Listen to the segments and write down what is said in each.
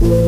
Because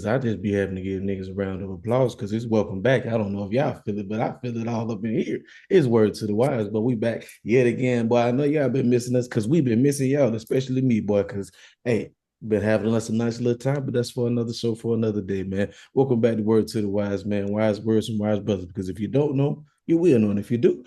I just be having to give niggas a round of applause because it's welcome back. I don't know if y'all feel it, but I feel it all up in here. It's word to the wise, but we back yet again, boy. I know y'all been missing us because we been missing y'all, especially me, boy. Because hey, been having us a nice little time, but that's for another show for another day, man. Welcome back to Word to the Wise, man. Wise words from wise brothers. Because if you don't know, you will know, and if you do,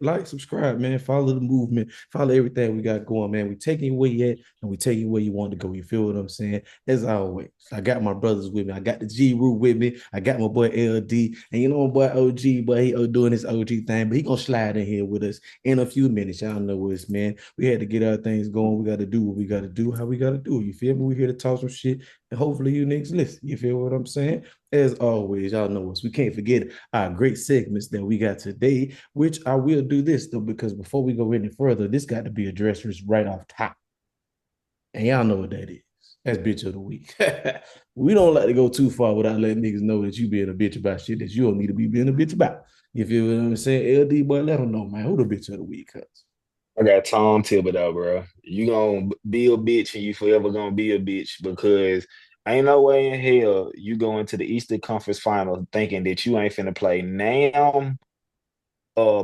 like, subscribe, man. Follow the movement. Follow everything we got going, man. We taking you where you at, and we taking you where you want to go. You feel what I'm saying? As always, I got my brothers with me. I got the G Root with me. I got my boy LD, and you know my boy OG, but he doing his OG thing, but he gonna slide in here with us in a few minutes. Y'all know us, man. We had to get our things going. We got to do what we got to do, how we got to do. You feel me? We here to talk some shit, and hopefully you niggas listen. You feel what I'm saying? As always, y'all know us. We can't forget our great segments that we got today, which I will do this though, because before we go any further, this got to be addressed right off top. And y'all know what that is. That's bitch of the week. We don't like to go too far without letting niggas know that you being a bitch about shit that you don't need to be being a bitch about. You feel what I'm saying? LD, boy, let them know, man. Who the bitch of the week, cuz? I got Tom Thibodeau, bro. You gonna be a bitch and you forever gonna be a bitch because ain't no way in hell you go into the Eastern Conference Finals thinking that you ain't finna play now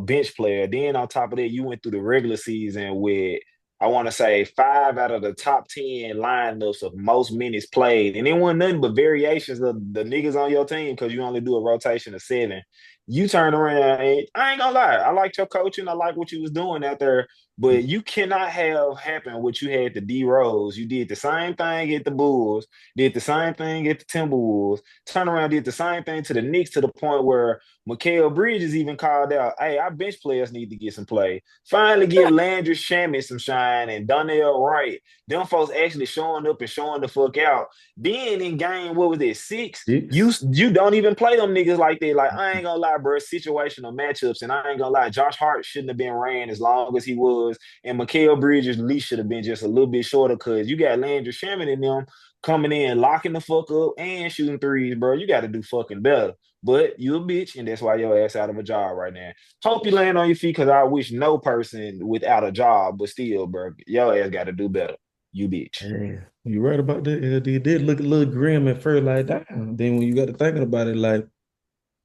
bench player. Then on top of that, you went through the regular season with I want to say 5 out of the top 10 lineups of most minutes played, and it wasn't nothing but variations of the niggas on your team because you only do a rotation of 7. You turn around and I ain't gonna lie, I liked your coaching, I like what you was doing out there, but you cannot have happen what you had to D Rose. You did the same thing at the Bulls, did the same thing at the Timberwolves, turn around, did the same thing to the Knicks to the point where Mikal Bridges even called out, hey, our bench players need to get some play. Finally give Landry Shamet some shine and Donnell Wright. Them folks actually showing up and showing the fuck out. Then in game, what was it, 6? You Six. you don't even play them niggas like that. Like, I ain't gonna lie, bro. Situational matchups, and I ain't gonna lie, Josh Hart shouldn't have been ran as long as he was, and Mikal Bridges at least should have been just a little bit shorter because you got Landry Shamet in them coming in, locking the fuck up and shooting threes, bro. You got to do fucking better. But you a bitch, and that's why your ass out of a job right now. Hope you land on your feet, because I wish no person without a job, but still, bro, your ass got to do better. You bitch. Yeah, you right about that, LD. It did look a little grim at first, like, damn. Then when you got to thinking about it, like,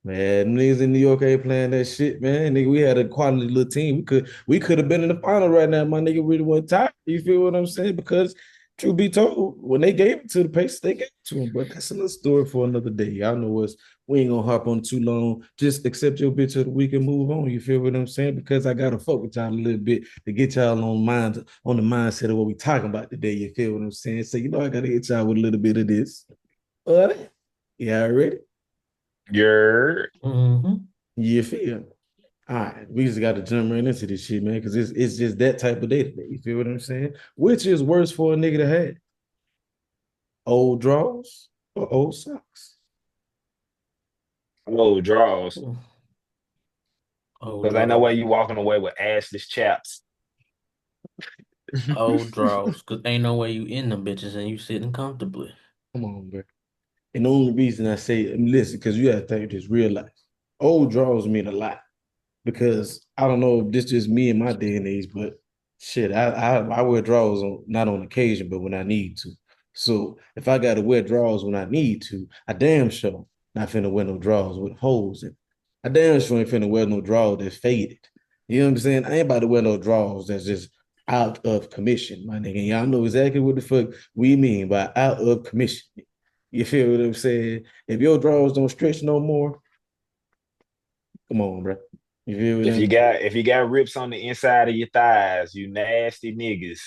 man, niggas in New York ain't playing that shit, man. Nigga, we had a quality little team. We could have been in the final right now. My nigga really wasn't tired. You feel what I'm saying? Because truth be told, when they gave it to the Pacers, they gave it to him. But that's another story for another day. Y'all know us. We ain't gonna hop on too long. Just accept your bitch of the week and move on. You feel what I'm saying? Because I gotta fuck with y'all a little bit to get y'all on the mindset of what we talking about today. You feel what I'm saying? So you know I gotta hit y'all with a little bit of this. All right. Yeah, ready? You're Mm-hmm. You feel? All right, we just got to jump right into this shit, man, because it's just that type of day today. You feel what I'm saying? Which is worse for a nigga to have? Old drawers or old socks? old draws. Old Because ain't no way draws. you walking away with assless chaps. Old draws. Cause ain't no way you in them bitches and you sitting comfortably. Come on, bro. And the only reason I say, listen, because you got to think this real life. Old drawers mean a lot because I don't know if this just me in my day and age, but shit, I wear drawers not on occasion, but when I need to. So if I got to wear drawers when I need to, I damn sure not finna wear no drawers with holes in it. I damn sure ain't finna wear no drawers that's faded. You know what I'm saying? I ain't about to wear no drawers that's just out of commission, my nigga. Y'all know exactly what the fuck we mean by out of commission. You feel what I'm saying? If your drawers don't stretch no more, come on, bro. You feel what I'm saying? If you got rips on the inside of your thighs, you nasty niggas.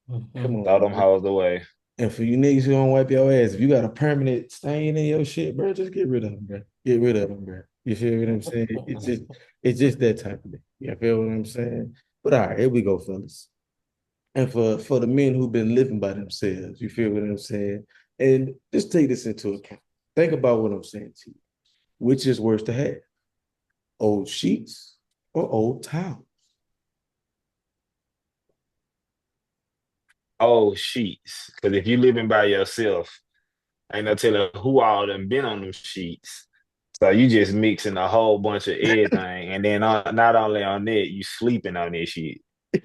Come Mhm. Throw on, them bro. hoes away. And for you niggas who don't wipe your ass, if you got a permanent stain in your shit, bro, just get rid of them, bro. Get rid of them, bro. You feel what I'm saying? It's just that type of thing. You feel what I'm saying? But all right, here we go, fellas. And for the men who've been living by themselves, you feel what I'm saying? And just take this into account. Think about what I'm saying to you. Which is worse to have? Old sheets or old towels? old sheets. Because if you living by yourself, ain't no telling who all done been on them sheets. So you just mixing a whole bunch of everything, and then not only on that, you sleeping on that shit.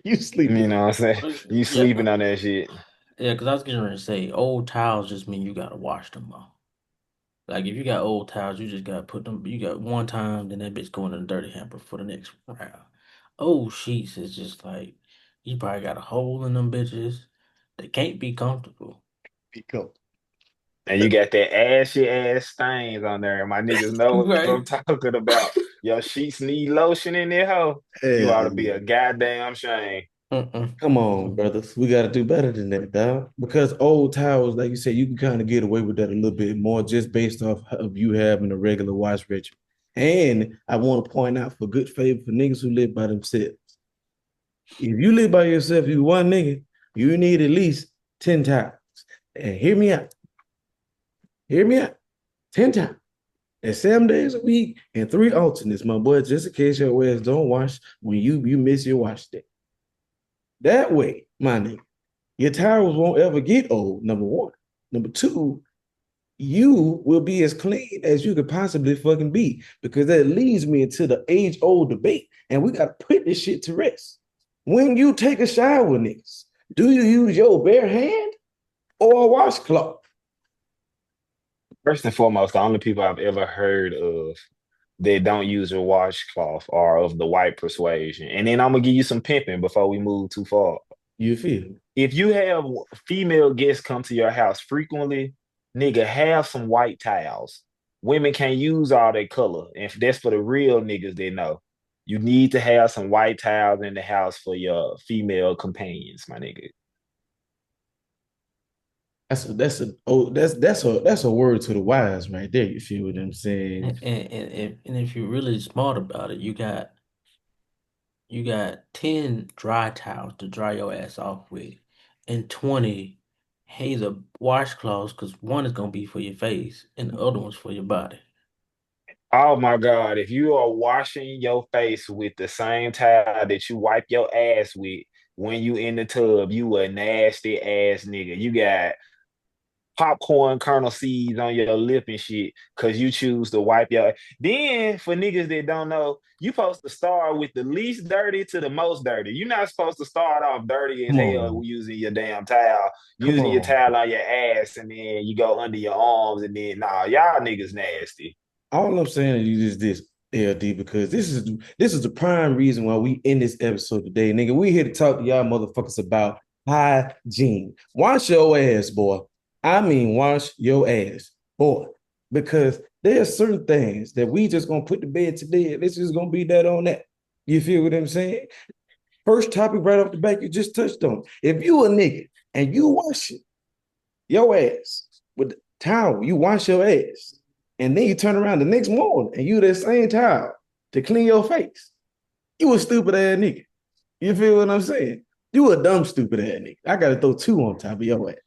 You You sleeping. know what I'm saying? You Yeah, sleeping on that shit. yeah, because I was getting ready to say old towels just mean you gotta wash them off. Like if you got old towels, you just gotta put them. You got one time, then that bitch going in the dirty hamper for the next round. Old sheets is just like you probably got a hole in them bitches. They can't be comfortable. Pico. And you got that ashy ass stains on there. My niggas know what Right. I'm talking about. Your sheets need lotion in there, hoe. You Hell ought to be yeah. a goddamn shame. Mm-mm. Come on, Mm-mm. brothers. We got to do better than that, dog. Because old towels, like you said, you can kind of get away with that a little bit more just based off of you having a regular wash regimen. And I want to point out for good favor for niggas who live by themselves. If you live by yourself, you one nigga, you need at least 10 towels. And hear me out. Hear me out. 10 times. And 7 days a week and three alternates, my boy, just in case your ass don't wash when you miss your wash day. That way, my nigga, your towels won't ever get old, number one. Number two, you will be as clean as you could possibly fucking be. Because that leads me into the age-old debate. And we gotta put this shit to rest. When you take a shower, niggas, do you use your bare hand or a washcloth? First and foremost, the only people I've ever heard of that don't use a washcloth are of the white persuasion. And then I'm gonna give you some pimping before we move too far. You feel? If you have female guests come to your house frequently, nigga, have some white towels. Women can't use all that color. And that's for the real niggas that know. You need to have some white towels in the house for your female companions, my nigga. That's a word to the wise right there. You feel what I'm saying? And if you're really smart about it, you got 10 dry towels to dry your ass off with, and 20 Hazer washcloths, because one is gonna be for your face and the other one's for your body. Oh my God, if you are washing your face with the same towel that you wipe your ass with when you in the tub, you a nasty ass nigga. You got popcorn kernel seeds on your lip and shit because you choose to wipe your. Then for niggas that don't know, you supposed to start with the least dirty to the most dirty. You're not supposed to start off dirty as Come hell on, using your damn towel, come using your on. towel on your ass, and then you go under your arms, and then nah, y'all niggas nasty. All I'm saying is you just this LD because this is the prime reason why we in this episode today, nigga. We here to talk to y'all motherfuckers about hygiene. Wash your ass, boy. I mean, wash your ass, boy. Because there are certain things that we just gonna put to bed today. And this is gonna be that on that. You feel what I'm saying? First topic right off the back, you just touched on. If you a nigga and you wash it, your ass with the towel, you wash your ass. And then you turn around the next morning and you that same towel to clean your face. You a stupid ass nigga. You feel what I'm saying? You a dumb stupid ass nigga. I gotta throw two on top of your ass.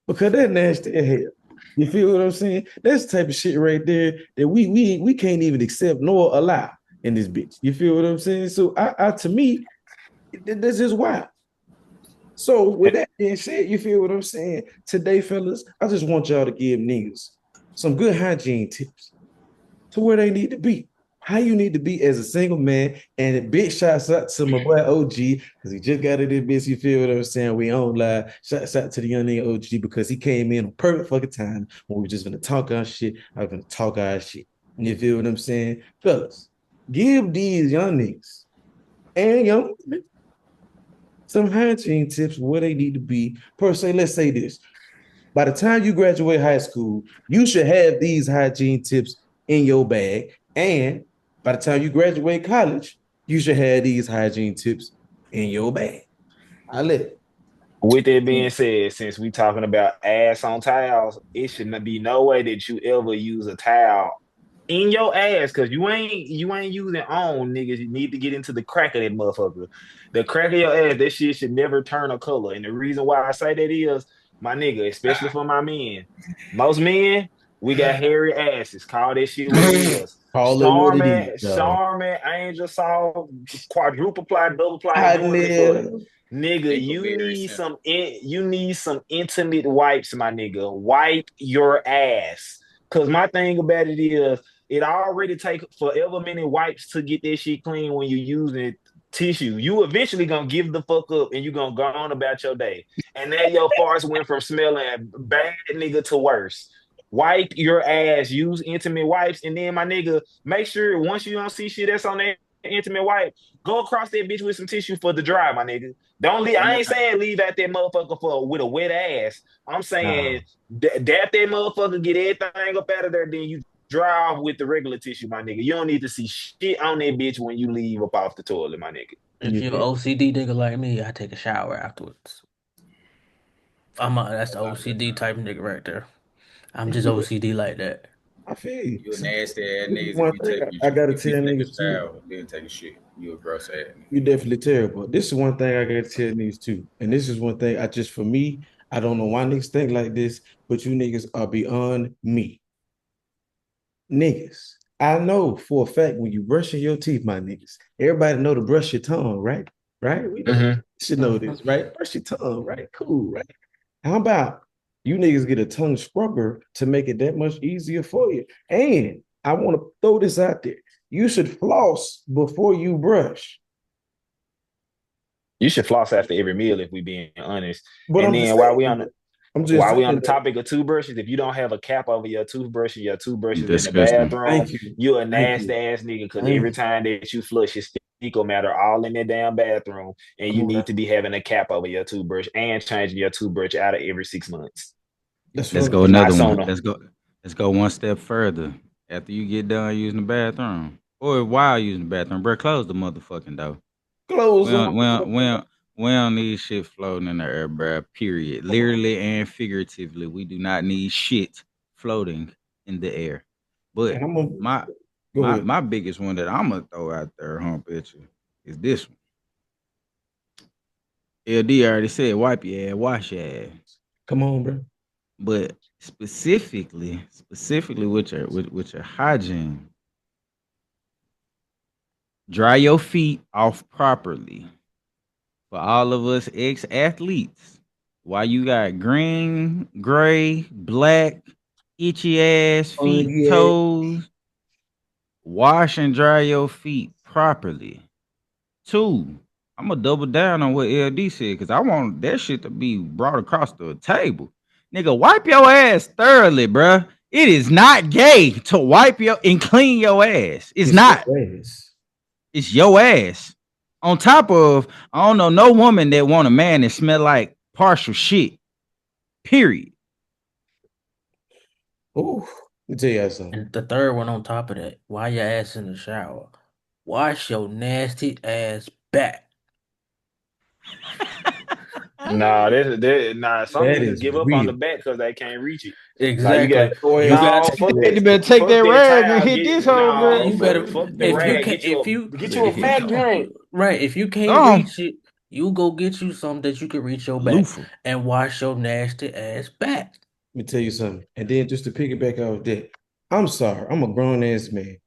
Because that nasty as hell. You feel what I'm saying? That's the type of shit right there that we can't even accept nor allow in this bitch. You feel what I'm saying? So I to me, this is wild. So with that being said, you feel what I'm saying? Today, fellas, I just want y'all to give niggas some good hygiene tips to where they need to be. How you need to be as a single man. And big shouts out to my boy OG, because he just got it in this. You feel what I'm saying? We on live. Shouts out to the young nigga OG because he came in on perfect fucking time when we were just gonna talk our shit. I was gonna talk our shit. You feel what I'm saying? Fellas, give these young niggas and young women some hygiene tips where they need to be. Per se, let's say this. By the time you graduate high school, you should have these hygiene tips in your bag. And by the time you graduate college, you should have these hygiene tips in your bag. I let it. With that being said, since we talking about ass on towels, it should not be no way that you ever use a towel in your ass because you ain't using on niggas. You need to get into the crack of that motherfucker. The crack of your ass, that shit should never turn a color. And the reason why I say that is, my nigga, especially for my men, most men we got hairy asses. Call that shit what it is. Call it what it is, Charmin, dog. Charmin, Angel Saw, quadruple ply, double ply, I doing it for live. you. Nigga, Simple, very simple. you need some intimate wipes, my nigga. Wipe your ass. Cause my thing about it is it already take forever many wipes to get that shit clean when you using tissue. You eventually gonna give the fuck up and you gonna go on about your day. And now your farts went from smelling bad nigga to worse. Wipe your ass, use intimate wipes, and then my nigga, make sure once you don't see shit that's on that intimate wipe, go across that bitch with some tissue for the dry, my nigga. Don't leave. I ain't saying leave out that motherfucker for with a wet ass. I'm Nah, saying dap that motherfucker, get everything up out of there, then you dry off with the regular tissue, my nigga. You don't need to see shit on that bitch when you leave up off the toilet, my nigga. If you you're an did. OCD nigga like me, I take a shower afterwards. That's the A lot of the OCD time. type of nigga right there. I'm just Yeah, OCD like that. I feel you. You a See, nasty ass this is niggas one thing I gotta if you tell take a niggas too. shower, then take a shit. You a gross ass You nigga. definitely terrible. This is one thing I gotta tell niggas too. And this is one thing I just for me, I don't know why niggas think like this, but you niggas are beyond me. Niggas. I know for a fact when you brushing your teeth, my niggas, everybody know to brush your tongue, right? Right? We know. Mm-hmm. You should know Mhm. this, right? Brush your tongue, right? Cool, right? How about you niggas get a tongue scrubber to make it that much easier for you? And I want to throw this out there. You should floss before you brush. You should floss after every meal if we being honest. But And I'm just then saying, I'm just while we on saying the that. topic of toothbrushes, if you don't have a cap over your toothbrush and your toothbrush is in the Disgusting. bathroom, Thank you. you a Thank nasty you. ass nigga because Thank every you. time that you flush your fecal matter all in that damn bathroom, and Come you on need now. to be having a cap over your toothbrush and changing your toothbrush out of every 6 months, That's what Let's I'm go if saying. not another one. sooner. Let's go one step further. After you get done using the bathroom, or while using the bathroom, bro, close the motherfucking door. We Close don't, on. we don't, we don't, we don't need shit floating in the air, bro. Period. Come on. Literally and figuratively, we do not need shit floating in the air. But And I'm gonna my go my ahead. my biggest one that I'm gonna throw out there, huh, picture, is this one. LD already said, wipe your ass, wash your ass. Come on, bro. But specifically with your hygiene, dry your feet off properly. For all of us ex athletes, while you got green, gray, black, itchy ass feet, Yeah. toes, wash and dry your feet properly. Two, I'm gonna double down on what LD said because I want that shit to be brought across the table. Nigga, wipe your ass thoroughly, bruh. It is not gay to wipe your and clean your ass. It's It's your not. ass. It's your ass. On top of, I don't know no woman that want a man that smell like partial shit. Period. Ooh, let me tell you something. And the third one on top of that, while your ass in the shower, wash your nasty ass back. Some That niggas is give up on the real. back because they can't reach it. Like you got Exactly. Your You ass got no to fuck sweat. You that, better take that fuck that rag and towel. hit Get this hoe, no bro. you better fuck the if you rag. can if you Get you a if you fat can drink. right if you can't Come reach it, you go get you some that you can reach your back loofah. and wash your nasty ass back. Let me tell you something. And then just to piggyback off that, I'm sorry. I'm a grown ass man.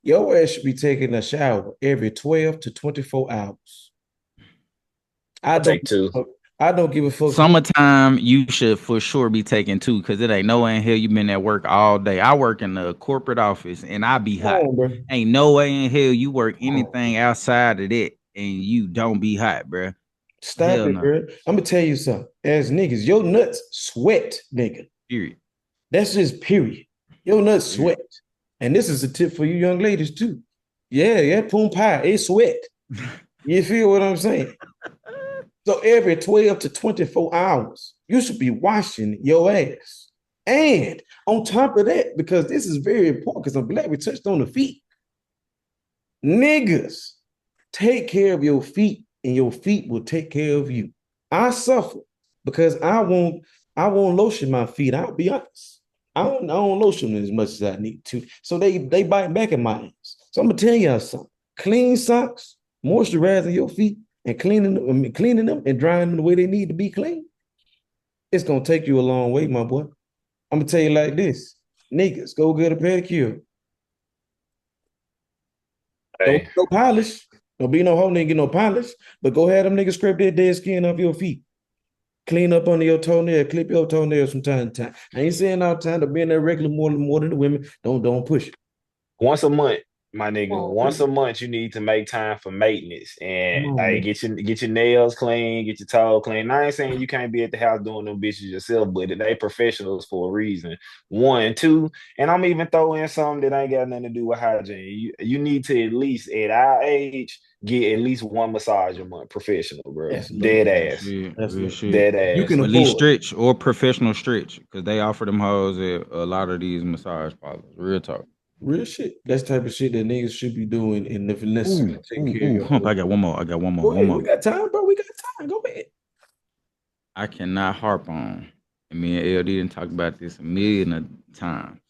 Your ass should be taking a shower every 12 to 24 hours. I I don't take two. I don't give a fuck who. Summertime, you should for sure be taking two because it ain't no way in hell you been at work all day. I work in the corporate office and I be Come hot. on, bro. Ain't no way in hell you work Come on. anything outside of that and you don't be hot, bro. Stop Hell it, no. bro. I'm gonna tell you something. As niggas, your nuts sweat, nigga. Period. That's just period. Your nuts Period. sweat. And this is a tip for you young ladies too. Yeah, yeah, poom pie. It sweat. You feel what I'm saying? So every 12 to 24 hours, you should be washing your ass. And on top of that, because this is very important, because I'm glad we touched on the feet. Niggas, take care of your feet, and your feet will take care of you. I suffer because I won't lotion my feet. I'll be honest. I don't lotion as much as I need to. So they bite back in my ass. So I'm gonna tell y'all something. Clean socks, moisturizing your feet, and cleaning them and drying them the way they need to be clean. It's gonna take you a long way, my boy. I'm gonna tell you like this. Niggas, go get a pedicure. Don't Hey, go polish. Don't be no hoe nigga, get no polish. But go ahead, them niggas scrape that dead skin off your feet. Clean up under your toenail, clip your toenails from time to time. I ain't saying all the time to be in there regular more than the women. Don't push it. Once a month, my Come nigga. on, Once man. a month, you need to make time for maintenance and Come on, like man. get your nails clean, get your toe clean. Now, I ain't saying you can't be at the house doing them bitches yourself, but they professionals for a reason. One, two, and I'm even throwing in some that ain't got nothing to do with hygiene. You need to at least at our age get at least one massage a month, professional, bro. Dead Absolutely. Real ass, shit, real Absolutely. shit. dead You ass. can Or at least afford it. stretch or professional stretch because they offer them hoes at a lot of these massage parlors. Real talk. Real shit. That's the type of shit that niggas should be doing and if necessary, Ooh, taking ooh, care of ooh, your hump. I whole. got one more. I got one more. Go One ahead. We more. got time, bro. We got time. Go ahead. I cannot harp on. And me and LD didn't talk about this a million of times.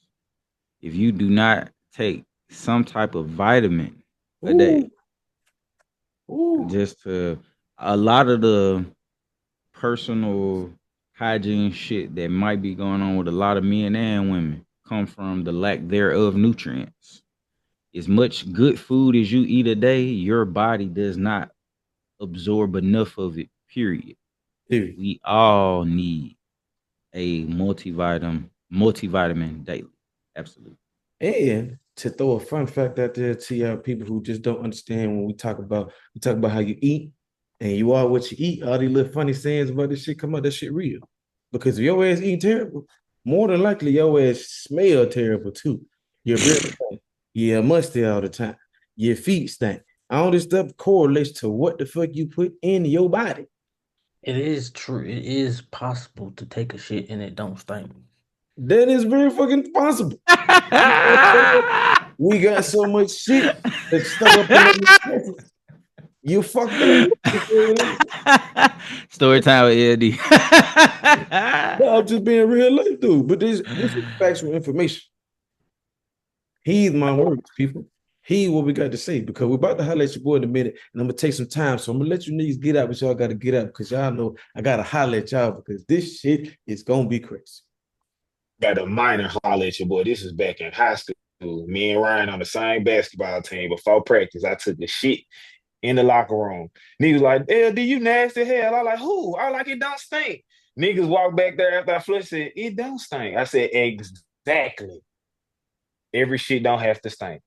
If you do not take some type of vitamin a day, Ooh. Ooh. just to a lot of the personal hygiene shit that might be going on with a lot of men and women come from the lack thereof nutrients. As much good food as you eat a day, your body does not absorb enough of it, period. Dude. We all need a multivitamin daily. Absolutely. And to throw a fun fact out there to y'all people who just don't understand when we talk about how you eat and you are what you eat, all these little funny sayings about this shit come out, that shit real. Because if your ass eating terrible, more than likely your ass smell terrible too. Your breath stink. Yeah, musty all the time. Your feet stink. All this stuff correlates to what the fuck you put in your body. It is true. It is possible to take a shit and it don't stink. That is very fucking possible. We got so much shit that's stuck up in the you fucked up. You feel what I'm saying? Story time with LD. No, I'm just being real life, dude. But this is factual information. Heed my words, people. Heed what we got to say because we're about to holler at your boy in a minute, and I'm gonna take some time. So I'm gonna let you niggas get out, but y'all gotta get out because y'all know I gotta holler at y'all because this shit is gonna be crazy. Got a minor holler at your boy. This is back in high school. Me and Ryan on the same basketball team. Before practice, I took the shit in the locker room. Niggas like, LD, you nasty hell. I like, who? I like, it don't stink. Niggas walk back there after I flushed, said, it don't stink. I said, exactly. Every shit don't have to stink.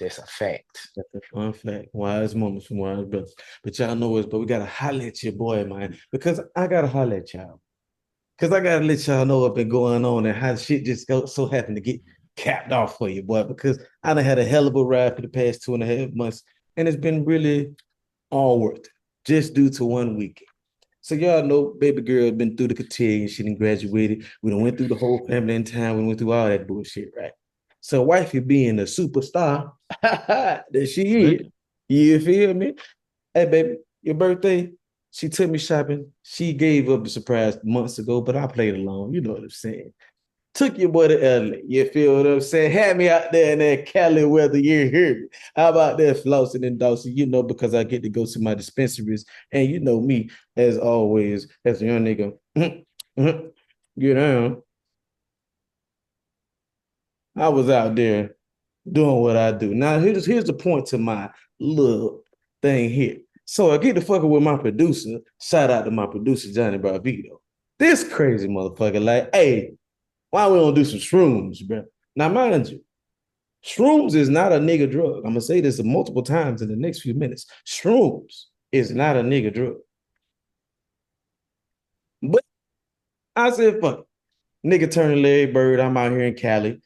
That's a fact. That's a fun fact. Wise moments from wise brothers. But y'all know us, but we gotta holler at your boy, man. Because I gotta holler at y'all. Because I gotta let y'all know what's been going on and how shit just so happened to get capped off for you, boy. Because I done had a hell of a ride for the past 2.5 months, and it's been really all worth it, just due to one weekend. So y'all know, baby girl been through the cotillion. She done graduated. We done went through the whole family in time. We went through all that bullshit, right? So wifey being a superstar that she is, you feel me? Hey, baby, your birthday, she took me shopping. She gave up the surprise months ago, but I played along. You know what I'm saying? Took your boy to LA. You feel what I'm saying? Had me out there in that Cali weather. You hear me? How about that flossing and Dawson? You know, because I get to go to my dispensaries. And you know me, as always, as a young nigga, you know, I was out there doing what I do. Now, here's the point to my little thing here. So I get to fucking with my producer. Shout out to my producer, Johnny Bravito. This crazy motherfucker, like, hey, why we don't do some shrooms, bro? Now, mind you, shrooms is not a nigga drug. I'm gonna say this multiple times in the next few minutes. Shrooms is not a nigga drug. But I said, fuck it. Nigga turning Larry Bird. I'm out here in Cali.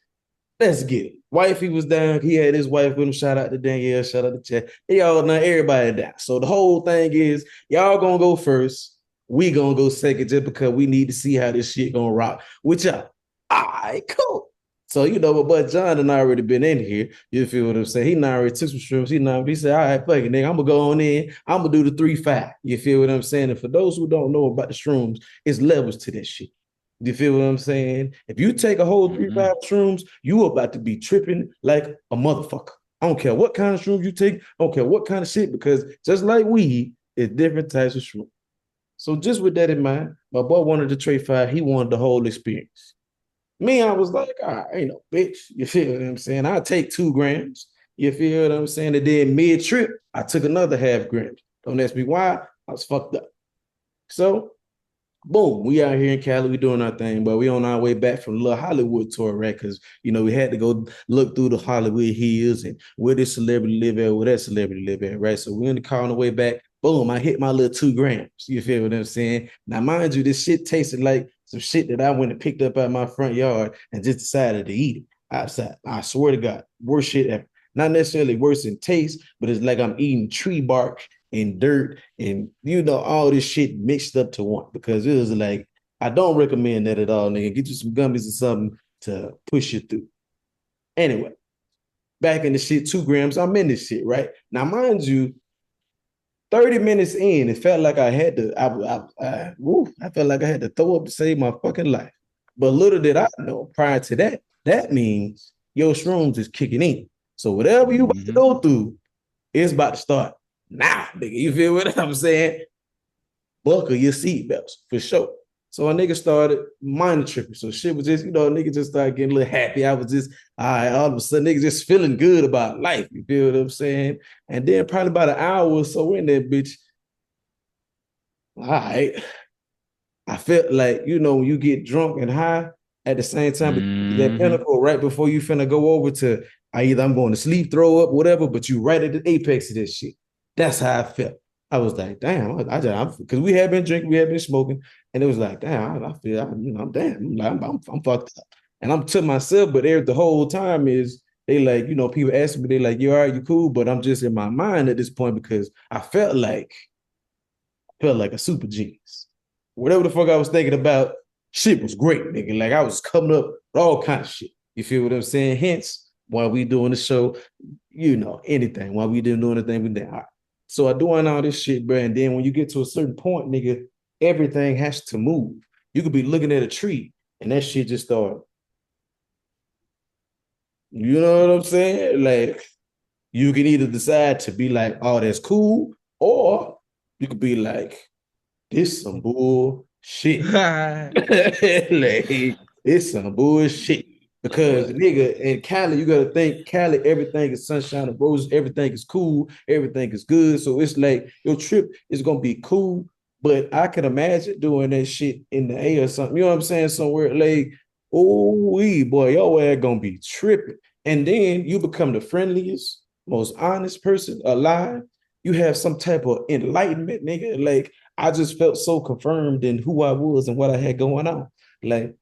Let's get it. Wifey was down. He had his wife with him. Shout out to Danielle. Shout out to Chad. They all know everybody down. So the whole thing is y'all gonna go first. We gonna go second just because we need to see how this shit gonna rock with y'all. All right, cool. So you know, but John and I already been in here. You feel what I'm saying? He and I already took some shrooms. He said, all right, fuck it, nigga. I'm gonna go on in. I'm gonna do the 3-5. You feel what I'm saying? And for those who don't know about the shrooms, it's levels to this shit. You feel what I'm saying? If you take a whole 3-5 shrooms, you about to be tripping like a motherfucker. I don't care what kind of shrooms you take. I don't care what kind of shit, because just like weed, it's different types of shrooms. So just with that in mind, my boy wanted to trade 5. He wanted the whole experience. Me, I was like, all right, ain't no bitch. You feel what I'm saying? I'll take 2 grams. You feel what I'm saying? And then mid-trip, I took another half gram. Don't ask me why. I was fucked up. So boom, we out here in Cali, we doing our thing, but we on our way back from the little Hollywood tour, right? Because we had to go look through the Hollywood hills and where this celebrity live at, where that celebrity live at, right? So we in the car on the way back. Boom, I hit my little 2 grams. You feel what I'm saying? Now, mind you, this shit tasted like some shit that I went and picked up out my front yard and just decided to eat it outside. I swear to God, worst shit ever. Not necessarily worse in taste, but it's like I'm eating tree bark and dirt and all this shit mixed up to one, because it was like, I don't recommend that at all, nigga. Get you some gummies or something to push you through. Anyway, back in the shit, 2 grams, I'm in this shit, right? Now, mind you, 30 minutes in, it felt like I had to, I felt like I had to throw up to save my fucking life. But little did I know, prior to that, that means your shrooms is kicking in. So whatever you about to go through, it's about to start now, nigga. You feel what I'm saying? Buckle your seatbelts for sure. So a nigga started mind tripping. So shit was just, nigga just started getting a little happy. I was just, all right, all of a sudden, nigga just feeling good about life. You feel what I'm saying? And then probably about an hour or so in that bitch, all right, I felt like, when you get drunk and high at the same time, that pinnacle right before you finna go over to, either I'm going to sleep, throw up, whatever, but you right at the apex of this shit. That's how I felt. I was like, damn, because we had been drinking, we had been smoking, and it was like, damn, I feel, I'm damn, I'm fucked up. And I'm to myself, but the whole time is, they like, people ask me, they like, you all right, you cool? But I'm just in my mind at this point because I felt like a super genius. Whatever the fuck I was thinking about, shit was great, nigga. Like I was coming up with all kinds of shit. You feel what I'm saying? Hence, while we doing the show, anything. While we didn't do anything, we did. All right. So I doing all this shit, bro. And then when you get to a certain point, nigga, everything has to move. You could be looking at a tree and that shit just started. You know what I'm saying? Like, you can either decide to be like, oh, that's cool, or you could be like, this some bullshit. Like, it's some bullshit. Because nigga, in Cali, you gotta think Cali, everything is sunshine and roses, everything is cool, everything is good. So it's like your trip is gonna be cool. But I can imagine doing that shit in the A or something. You know what I'm saying? Somewhere like, oh, boy, your ass gonna be tripping. And then you become the friendliest, most honest person alive. You have some type of enlightenment, nigga. Like, I just felt so confirmed in who I was and what I had going on. Like,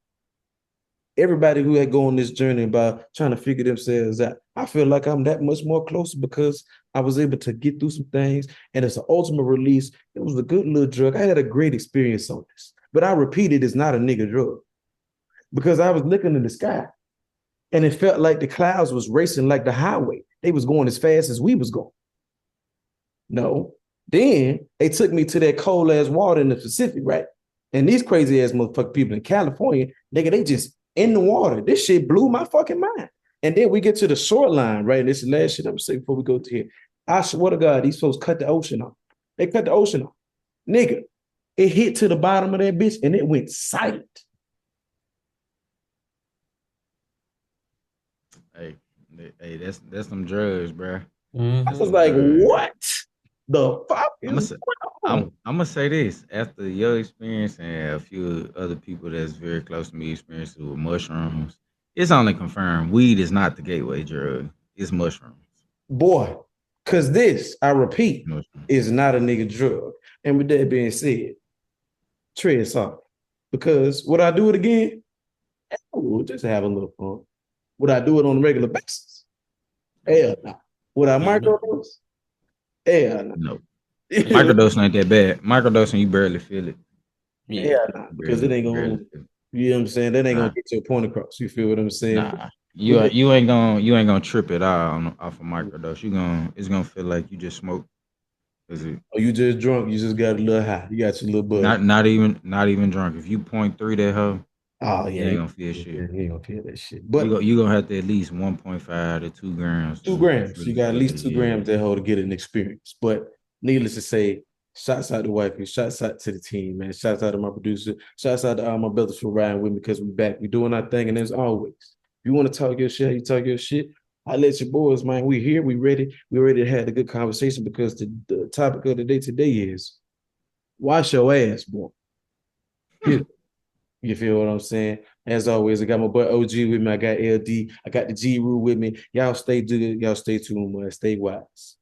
everybody who had gone on this journey about trying to figure themselves out, I feel like I'm that much more closer because I was able to get through some things, and it's an ultimate release. It was a good little drug. I had a great experience on this, but I repeat, it is not a nigga drug, because I was looking in the sky and it felt like the clouds was racing like the highway. They was going as fast as we was going. No. Then they took me to that cold ass water in the Pacific, right? And these crazy ass motherfucking people in California, nigga, they just in the water. This shit blew my fucking mind. And then we get to the shoreline, right? And this is the last shit I'm gonna say before we go to here. I swear to God, these folks cut the ocean off. They cut the ocean off. Nigga, it hit to the bottom of that bitch and it went silent. Hey, that's some drugs, bro. I was like, what the fuck is going on? I'm gonna say this after your experience and a few other people that's very close to me experiences with mushrooms. It's only confirmed weed is not the gateway drug. It's mushrooms. Boy, because this, I repeat, is not a nigga drug. And with that being said, tread soft. Because would I do it again? We'll just have a little fun. Would I do it on a regular basis? Hell no. Would I microdose? Hell no. No. Microdosing ain't that bad. Microdosing, you barely feel it. Yeah, nah, because it ain't gonna, you know what I'm saying? That ain't gonna get your point across. You feel what I'm saying? Nah. You ain't gonna trip at all off a microdose. It's gonna feel like you just smoked. You just drunk, you just got a little high. You got your little buzz. Not even drunk. If you 0.3 that hoe, oh yeah, you ain't gonna feel shit. You ain't gonna feel that shit. But you gonna have to at least 1.5 to 2 grams. 2 grams. You got at least 2 grams that hoe to get an experience. But needless to say, shouts out to Wifey, shouts out to the team, man. Shouts out to my producer, shouts out to all my brothers for riding with me, because we back. We doing our thing, and as always, if you want to talk your shit, you talk your shit. I let your boys, man. We here, we ready. We ready to have a good conversation because the topic of the day today is wash your ass, boy. Here. You feel what I'm saying? As always, I got my boy OG with me. I got LD. I got the G Rule with me. Y'all stay good. Y'all stay tuned, man. Stay wise.